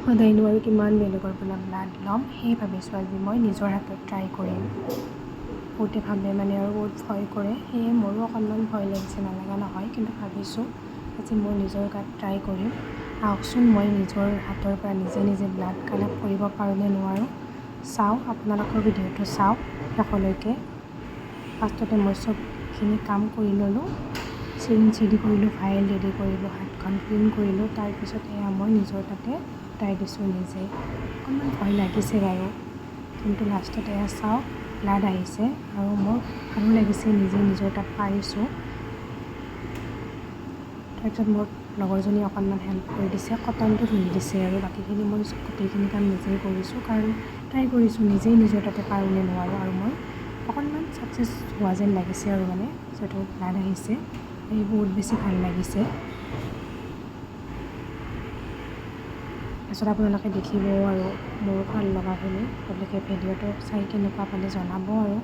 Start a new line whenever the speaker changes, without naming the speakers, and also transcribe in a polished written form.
সদায়নো আৰু কিমান বেলেগৰ পৰা ব্লাড ল'ম, সেই ভাবিছোঁ আজি মই নিজৰ হাতত ট্ৰাই কৰিম। বহুতে ভাবে মানে আৰু বহুত ভয় কৰে, সেয়ে মোৰো অকণমান ভয় লাগিছে, নালাগা নহয়, কিন্তু ভাবিছোঁ আজি মই নিজৰ গাত ট্ৰাই কৰিম। আহকচোন মই নিজৰ হাতৰ পৰা নিজে নিজে ব্লাড কালেক্ট কৰিব পাৰোঁ নে নোৱাৰোঁ চাওঁ। আপোনালোকৰ ভিডিঅ'টো চাওক শেষলৈকে। ফাৰ্ষ্টতে মই চবখিনি কাম কৰি ল'লোঁ, চিৰিঞ্জ ৰেডি কৰিলোঁ, ভাইল ৰেডি কৰিলোঁ, হাতখন ক্লিন কৰিলোঁ, তাৰপিছত এয়া মই নিজৰ তাতে গোটাই দিছোঁ নিজে। অকণমান ভয় লাগিছে বাৰু, কিন্তু লাষ্টত এয়া চাওক ব্লাড আহিছে আৰু মোৰ ভালো লাগিছে নিজে নিজৰ তাত পাৰিছোঁ। তাৰপিছত মোৰ লগৰজনীয়ে অকণমান হেল্প কৰি দিছে, কটনটো ধুই দিছে আৰু বাকীখিনি মই গোটেইখিনি কাম নিজেই কৰিছোঁ, কাৰণ ট্ৰাই কৰিছোঁ নিজেই নিজৰ তাতে পাৰোঁ নে নোৱাৰোঁ। আৰু মই অকণমান ছাকচেছ হোৱা যেন লাগিছে আৰু মানে যিহেতু ব্লাড আহিছে, এই বহুত বেছি ভাল লাগিছে। তাৰপিছত আপোনালোকে দেখিব আৰু মোৰ ভাল লগাখিনি, গতিকে ভিডিঅ'টো চাই কেনেকুৱা পালে জনাব আৰু।